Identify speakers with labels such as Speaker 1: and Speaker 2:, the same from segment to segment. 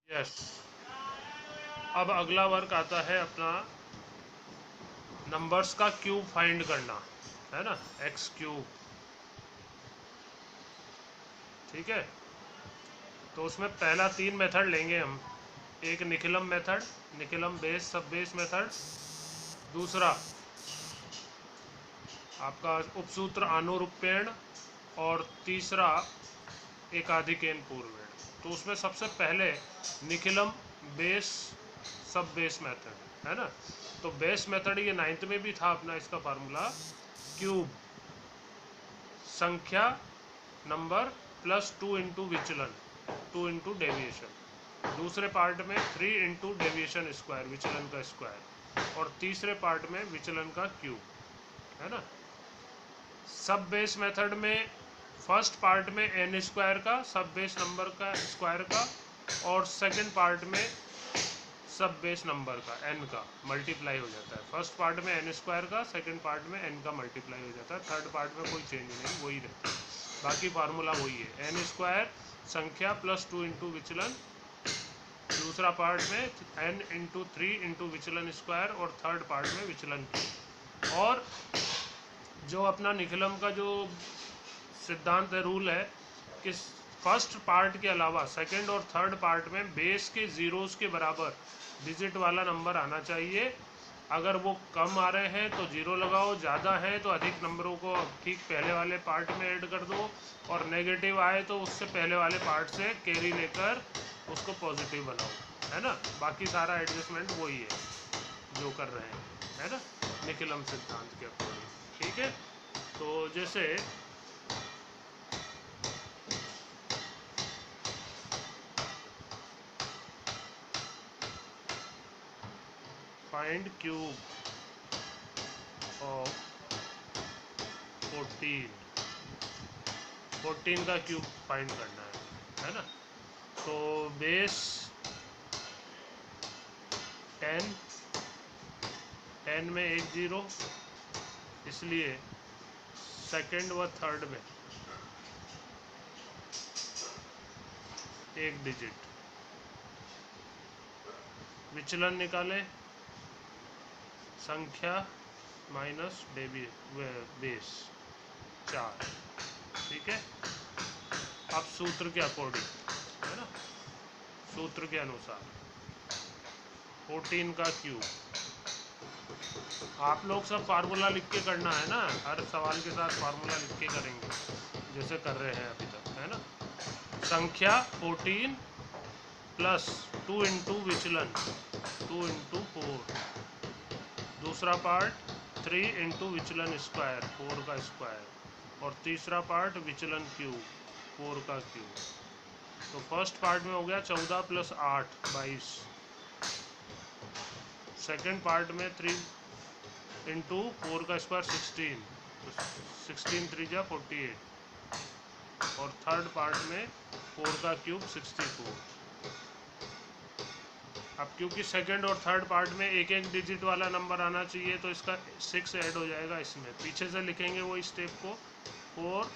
Speaker 1: Yes. अब अगला work आता है अपना नंबर्स का क्यूब फाइंड करना, है ना, एक्स क्यूब। ठीक है, तो उसमें पहला 3 मेथड लेंगे हम। एक निखिलम मेथड, निखिलम बेस सब बेस मेथड। दूसरा आपका उपसूत्र अनुरूपेण। और तीसरा एकाधिकेन पूर्वेण। तो उसमें सबसे पहले निखिलम बेस सब बेस मेथड, है ना। तो बेस मेथड ये 9th में भी था अपना, इसका फार्मूला क्यूब संख्या नंबर प्लस 2 इंटू विचलन, 2 इंटू डेविएशन। दूसरे पार्ट में 3 इंटू डेविएशन स्क्वायर, विचलन का स्क्वायर। और तीसरे पार्ट में विचलन का क्यूब, है ना। सब बेस मेथड में फर्स्ट पार्ट में एन स्क्वायर का, सब बेस नंबर का स्क्वायर का। और सेकंड पार्ट में सब बेस नंबर का एन का मल्टीप्लाई हो जाता है। फर्स्ट पार्ट में एन स्क्वायर का, सेकंड पार्ट में एन का मल्टीप्लाई हो जाता है। थर्ड पार्ट में कोई चेंज नहीं, वही रहता है। बाकी फार्मूला वही है, एन स्क्वायर संख्या प्लस 2 इंटू विचलन। दूसरा पार्ट में एन इंटू 3 इंटू विचलन स्क्वायर। और थर्ड पार्ट में विचलन क्यूब। और जो अपना निखिलम का जो सिद्धांत है, रूल है कि फर्स्ट पार्ट के अलावा सेकंड और थर्ड पार्ट में बेस के जीरोस के बराबर डिजिट वाला नंबर आना चाहिए। अगर वो कम आ रहे हैं तो जीरो लगाओ, ज़्यादा है तो अधिक नंबरों को ठीक पहले वाले पार्ट में ऐड कर दो। और नेगेटिव आए तो उससे पहले वाले पार्ट से कैरी लेकर उसको पॉजिटिव बनाओ, है ना। बाकी सारा एडजस्टमेंट वही है जो कर रहे हैं, है ना, निखिलम सिद्धांत के अकॉर्डिंग। ठीक है, तो जैसे फाइंड क्यूब ऑफ 14, 14 का क्यूब फाइंड करना है ना। तो बेस 10, 10 में एक जीरो, इसलिए सेकंड व थर्ड में एक डिजिट। विचलन निकालें, संख्या माइनस बेस 4। ठीक है, अब सूत्र के अकॉर्डिंग, है ना, सूत्र के अनुसार 14 का क्यूब। आप लोग सब फार्मूला लिख के करना है ना, हर सवाल के साथ फार्मूला लिख के करेंगे जैसे कर रहे हैं अभी तक, है ना। संख्या 14 प्लस 2 इंटू विचलन 2 इंटू 4। दूसरा पार्ट 3 इंटू विचलन स्क्वायर 4 का स्क्वायर। और तीसरा पार्ट विचलन क्यूब 4 का क्यूब। तो फर्स्ट पार्ट में हो गया 14 प्लस 8 22। सेकेंड पार्ट में 3 इंटू 4 का स्क्वायर 16, तो 16 3 जा 48। और थर्ड पार्ट में 4 का क्यूब 64। अब क्योंकि सेकंड और थर्ड पार्ट में एक एक डिजिट वाला नंबर आना चाहिए, तो इसका 6 ऐड हो जाएगा इसमें। पीछे से लिखेंगे वो स्टेप को, 4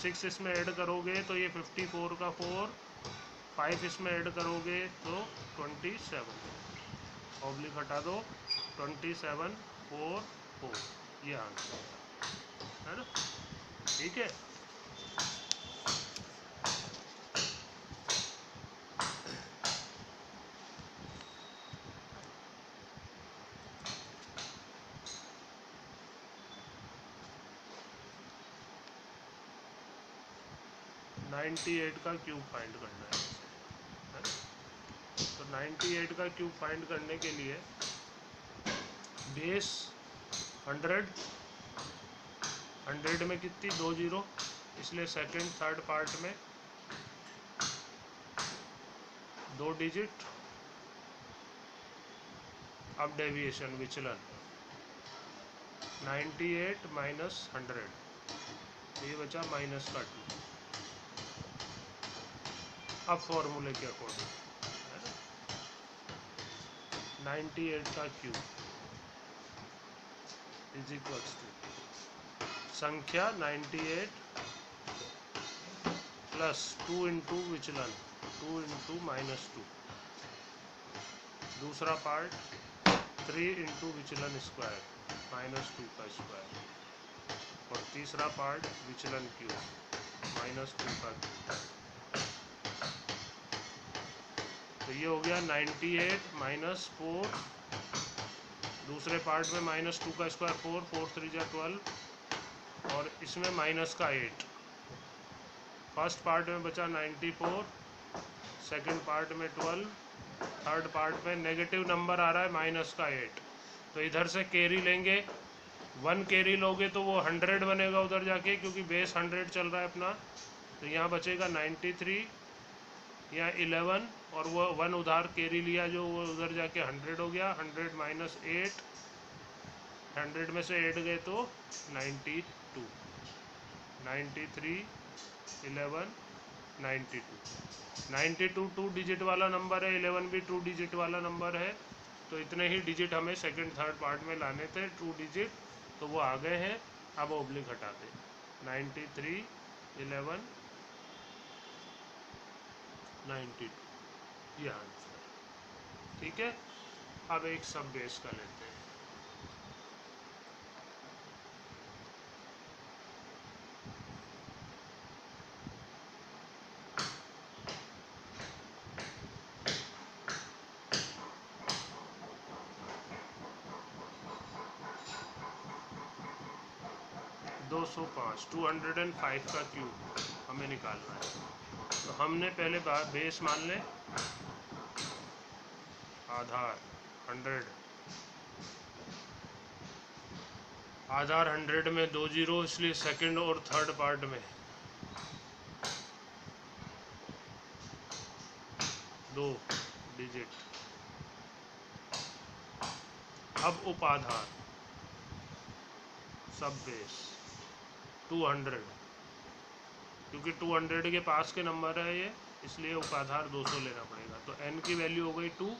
Speaker 1: 6 इसमें ऐड करोगे तो ये 54 का 4, 5 इसमें ऐड करोगे तो 27, ऑब्लिक हटा दो, 27 4 4, ये आंसर है ना। ठीक है, 98 का क्यूब फाइंड करना है ना। तो 98 का क्यूब फाइंड करने के लिए बेस 100, 100 में कितनी 2 जीरो, इसलिए सेकंड थर्ड पार्ट में 2 डिजिट। अब डेविएशन विचलन 98 माइनस 100, ये बचा माइनस का 2। अब फॉर्मूले के अकॉर्डिंग, है ना, 98 का क्यूब इज इक्वल्स टू संख्या 98 प्लस 2 इंटू विचलन 2 इंटू माइनस 2। दूसरा पार्ट 3 इंटू विचलन स्क्वायर -2 का स्क्वायर, और तीसरा पार्ट विचलन क्यूब -2 का क्यूब। तो ये हो गया 98 माइनस 4, दूसरे पार्ट में -2 का स्क्वायर 4, 4 3 जा 12, और इसमें माइनस का 8। फर्स्ट पार्ट में बचा 94, सेकंड पार्ट में 12, थर्ड पार्ट में नेगेटिव नंबर आ रहा है माइनस का 8। तो इधर से कैरी लेंगे, 1 कैरी लोगे तो वो 100 बनेगा उधर जाके, क्योंकि बेस 100 चल रहा है अपना। तो यहाँ बचेगा 93, यहाँ 11, और वो 1 उधार कैरी लिया जो वो उधर जाके 100 हो गया। 100 माइनस 8, 100 में से 8 गए तो 92, 93, 11, 92 2 डिजिट वाला नंबर है, 11 भी 2 डिजिट वाला नंबर है। तो इतने ही डिजिट हमें सेकंड थर्ड पार्ट में लाने थे, 2 डिजिट, तो वो आ गए हैं। अब ओब्लिक हटाते, 93, 11, 92, ये आंसर। ठीक है, अब एक सब बेस का लेते हैं। दो 205 का क्यूब हमें निकालना है। तो हमने पहले बेस मान लें, आधार 100, आधार 100 में 2 जीरो, इसलिए सेकंड और थर्ड पार्ट में 2 डिजिट। अब उपाधार सब बेस 200, क्योंकि 200 के पास के नंबर है ये, इसलिए उपाधार 200 लेना पड़ेगा। तो n की वैल्यू हो गई 2,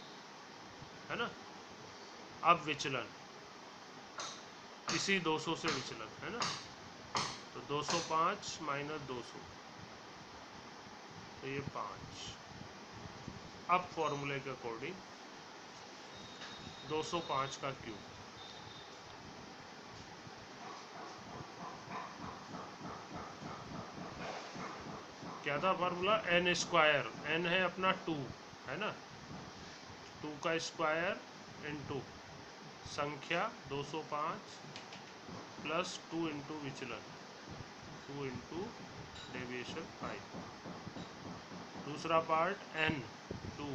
Speaker 1: है ना। अब विचलन इसी 200 से विचलन, है ना। तो 205 माइनस 200, तो ये 5। अब फॉर्मूले के अकॉर्डिंग 205 का क्यूब, क्या था फार्मूला, n स्क्वायर, n है अपना 2, है ना, 2 का स्क्वायर इंटू संख्या 205 प्लस 2 इंटू विचलन 2 इंटू डेविएशन 5। दूसरा पार्ट n 2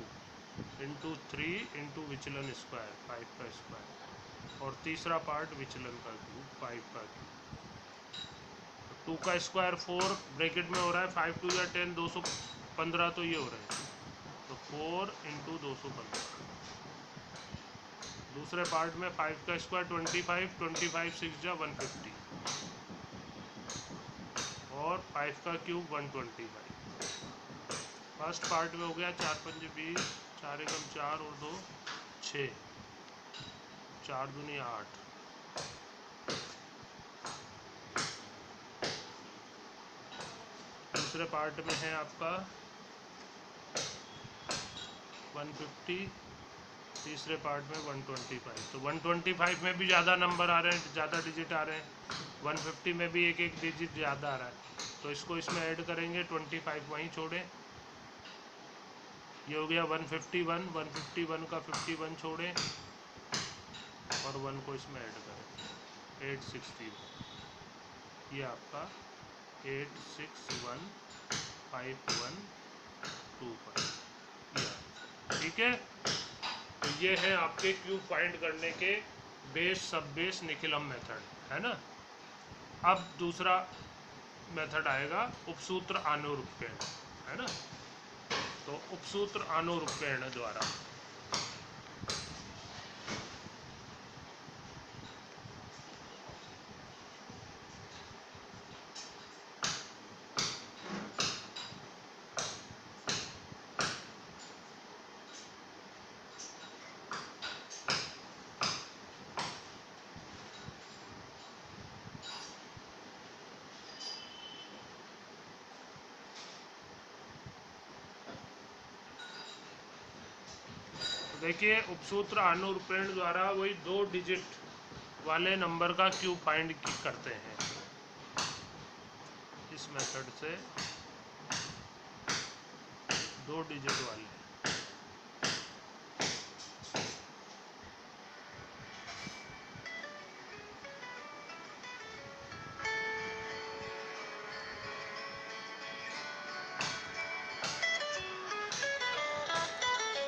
Speaker 1: इंटू 3 इंटू विचलन स्क्वायर 5 का स्क्वायर, और तीसरा पार्ट विचलन का क्यूब 5 का क्यूब। 2 का स्क्वायर 4 ब्रैकेट में हो रहा है, 5 2 या 10, 215, तो ये हो रहा है। तो 4 इंटू 215। दूसरे पार्ट में 5 का स्क्वायर 25, 25 6 जा 150, और 5 का क्यूब 125। फर्स्ट पार्ट में हो गया 4 5 20, 4 एकम 4 और 2 6, 4 दूनी 8। दूसरे पार्ट में है आपका 150, तीसरे पार्ट में 125। तो 125 में भी ज़्यादा नंबर आ रहे हैं, ज़्यादा डिजिट आ रहे हैं। 150 में भी एक एक डिजिट ज़्यादा आ रहा है, तो इसको इसमें ऐड करेंगे, 25 वहीं छोड़ें। ये हो गया 151, 151 का 51 छोड़ें, और 1 को इसमें ऐड करें, 861। ये आपका 8615125। ठीक है। तो ये है आपके क्यूब फाइंड करने के बेस सब बेस निखिलम मेथड, है ना। अब दूसरा मेथड आएगा उपसूत्र अनुरूपण, है ना। तो उपसूत्र अनुरूपण द्वारा देखिए उपसूत्र अनुरूपण द्वारा वही 2 डिजिट वाले नंबर का क्यूब फाइंड करते हैं इस मेथड से, 2 डिजिट वाले।